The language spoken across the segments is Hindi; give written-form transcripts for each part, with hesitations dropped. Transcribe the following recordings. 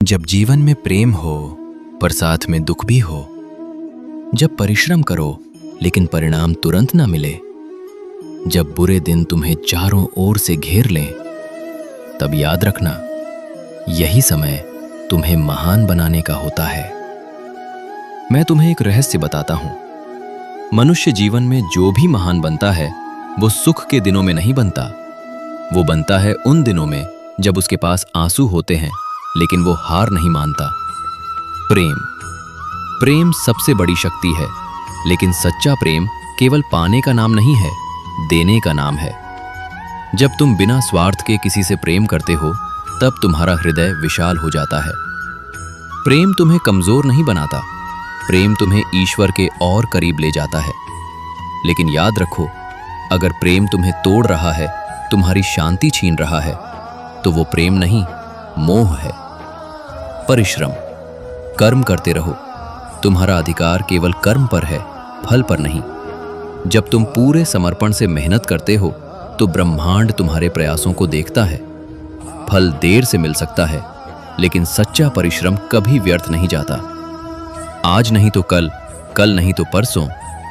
जब जीवन में प्रेम हो पर साथ में दुख भी हो, जब परिश्रम करो लेकिन परिणाम तुरंत ना मिले, जब बुरे दिन तुम्हें चारों ओर से घेर लें, तब याद रखना यही समय तुम्हें महान बनाने का होता है। मैं तुम्हें एक रहस्य बताता हूं। मनुष्य जीवन में जो भी महान बनता है वो सुख के दिनों में नहीं बनता। वो बनता है उन दिनों में जब उसके पास आंसू होते हैं लेकिन वो हार नहीं मानता। प्रेम सबसे बड़ी शक्ति है, लेकिन सच्चा प्रेम केवल पाने का नाम नहीं है, देने का नाम है। जब तुम बिना स्वार्थ के किसी से प्रेम करते हो तब तुम्हारा हृदय विशाल हो जाता है। प्रेम तुम्हें कमजोर नहीं बनाता, प्रेम तुम्हें ईश्वर के और करीब ले जाता है। लेकिन याद रखो, अगर प्रेम तुम्हें तोड़ रहा है, तुम्हारी शांति छीन रहा है, तो वो प्रेम नहीं, मोह है। परिश्रम, कर्म करते रहो। तुम्हारा अधिकार केवल कर्म पर है, फल पर नहीं। जब तुम पूरे समर्पण से मेहनत करते हो तो ब्रह्मांड तुम्हारे प्रयासों को देखता है। फल देर से मिल सकता है, लेकिन सच्चा परिश्रम कभी व्यर्थ नहीं जाता। आज नहीं तो कल, कल नहीं तो परसों,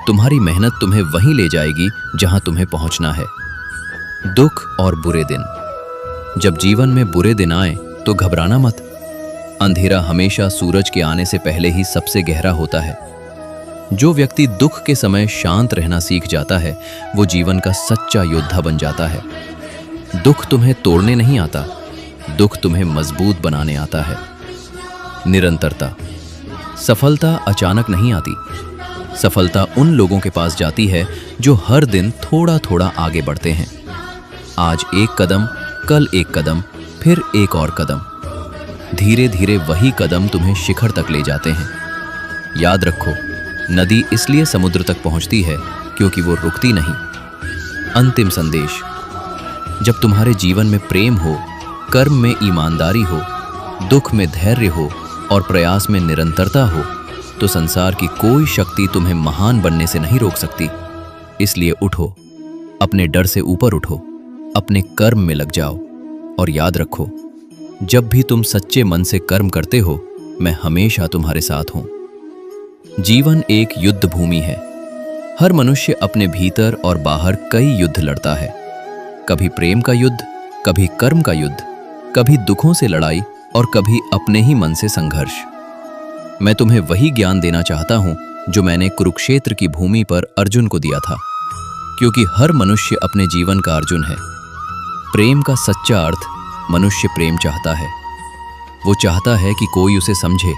तुम्हारी मेहनत तुम्हें वहीं ले जाएगी जहां तुम्हें पहुंचना है। दुख और बुरे दिन, जब जीवन में बुरे दिन आए तो घबराना मत। अंधेरा हमेशा सूरज के आने से पहले ही सबसे गहरा होता है। जो व्यक्ति दुख के समय शांत रहना सीख जाता है वो जीवन का सच्चा योद्धा बन जाता है। दुख तुम्हें तोड़ने नहीं आता, दुख तुम्हें मजबूत बनाने आता है। निरंतरता, सफलता अचानक नहीं आती। सफलता उन लोगों के पास जाती है जो हर दिन थोड़ा थोड़ा आगे बढ़ते हैं। आज एक कदम, कल एक कदम, फिर एक और कदम। धीरे धीरे वही कदम तुम्हें शिखर तक ले जाते हैं। याद रखो, नदी इसलिए समुद्र तक पहुंचती है क्योंकि वो रुकती नहीं। अंतिम संदेश, जब तुम्हारे जीवन में प्रेम हो, कर्म में ईमानदारी हो, दुख में धैर्य हो और प्रयास में निरंतरता हो, तो संसार की कोई शक्ति तुम्हें महान बनने से नहीं रोक सकती। इसलिए उठो, अपने डर से ऊपर उठो, अपने कर्म में लग जाओ और याद रखो, जब भी तुम सच्चे मन से कर्म करते हो, मैं हमेशा तुम्हारे साथ हूं। जीवन एक युद्ध भूमि है। हर मनुष्य अपने भीतर और बाहर कई युद्ध लड़ता है। कभी प्रेम का युद्ध, कभी कर्म का युद्ध, कभी दुखों से लड़ाई और कभी अपने ही मन से संघर्ष। मैं तुम्हें वही ज्ञान देना चाहता हूं जो मैंने कुरुक्षेत्र की भूमि पर अर्जुन को दिया था, क्योंकि हर मनुष्य अपने जीवन का अर्जुन है। प्रेम का सच्चा अर्थ, मनुष्य प्रेम चाहता है। वो चाहता है कि कोई उसे समझे,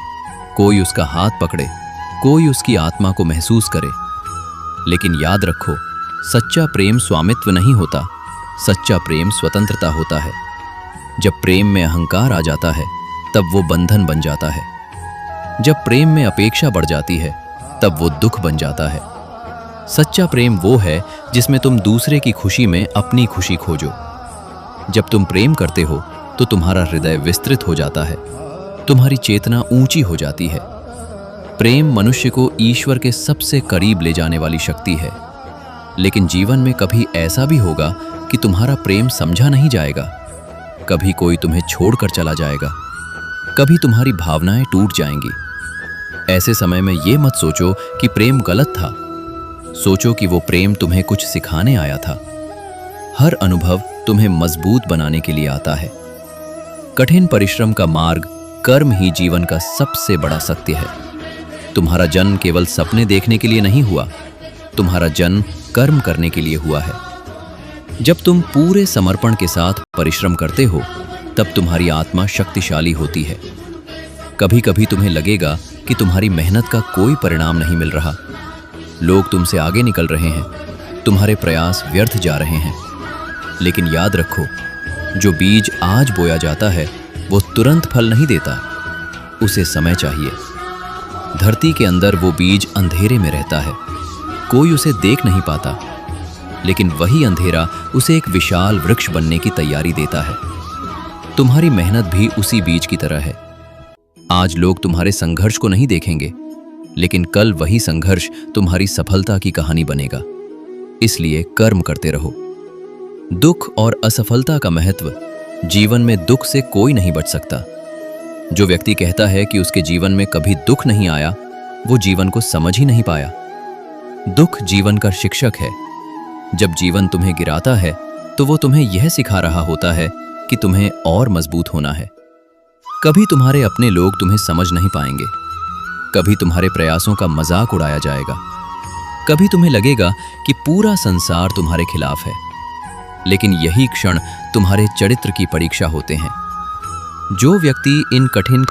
कोई उसका हाथ पकड़े, कोई उसकी आत्मा को महसूस करे। लेकिन याद रखो, सच्चा प्रेम स्वामित्व नहीं होता, सच्चा प्रेम स्वतंत्रता होता है। जब प्रेम में अहंकार आ जाता है तब वो बंधन बन जाता है। जब प्रेम में अपेक्षा बढ़ जाती है तब वो दुख बन जाता है। सच्चा प्रेम वो है जिसमें तुम दूसरे की खुशी में अपनी खुशी खोजो। जब तुम प्रेम करते हो तो तुम्हारा हृदय विस्तृत हो जाता है, तुम्हारी चेतना ऊंची हो जाती है। प्रेम मनुष्य को ईश्वर के सबसे करीब ले जाने वाली शक्ति है। लेकिन जीवन में कभी ऐसा भी होगा कि तुम्हारा प्रेम समझा नहीं जाएगा। कभी कोई तुम्हें छोड़कर चला जाएगा, कभी तुम्हारी भावनाएं टूट जाएंगी। ऐसे समय में ये मत सोचो कि प्रेम गलत था, सोचो कि वो प्रेम तुम्हें कुछ सिखाने आया था। हर अनुभव तुम्हें मजबूत बनाने के लिए आता है। कठिन परिश्रम का मार्ग, कर्म ही जीवन का सबसे बड़ा सत्य है। तुम्हारा जन्म केवल सपने देखने के लिए नहीं हुआ, तुम्हारा जन्म कर्म करने के लिए हुआ है। जब तुम पूरे समर्पण के साथ परिश्रम करते हो तब तुम्हारी आत्मा शक्तिशाली होती है। कभी कभी तुम्हें लगेगा कि तुम्हारी मेहनत का कोई परिणाम नहीं मिल रहा, लोग तुमसे आगे निकल रहे हैं, तुम्हारे प्रयास व्यर्थ जा रहे हैं। लेकिन याद रखो, जो बीज आज बोया जाता है वो तुरंत फल नहीं देता, उसे समय चाहिए। धरती के अंदर वो बीज अंधेरे में रहता है, कोई उसे देख नहीं पाता, लेकिन वही अंधेरा उसे एक विशाल वृक्ष बनने की तैयारी देता है। तुम्हारी मेहनत भी उसी बीज की तरह है। आज लोग तुम्हारे संघर्ष को नहीं देखेंगे, लेकिन कल वही संघर्ष तुम्हारी सफलता की कहानी बनेगा। इसलिए कर्म करते रहो। दुख और असफलता का महत्व, जीवन में दुख से कोई नहीं बच सकता। जो व्यक्ति कहता है कि उसके जीवन में कभी दुख नहीं आया, वो जीवन को समझ ही नहीं पाया। दुख जीवन का शिक्षक है। जब जीवन तुम्हें गिराता है तो वो तुम्हें यह सिखा रहा होता है कि तुम्हें और मजबूत होना है। कभी तुम्हारे अपने लोग तुम्हें समझ नहीं पाएंगे, कभी तुम्हारे प्रयासों का मजाक उड़ाया जाएगा, कभी तुम्हें लगेगा कि पूरा संसार तुम्हारे खिलाफ है। लेकिन यही क्षण तुम्हारे चरित्र की परीक्षा होते हैं। जो व्यक्ति इन कठिन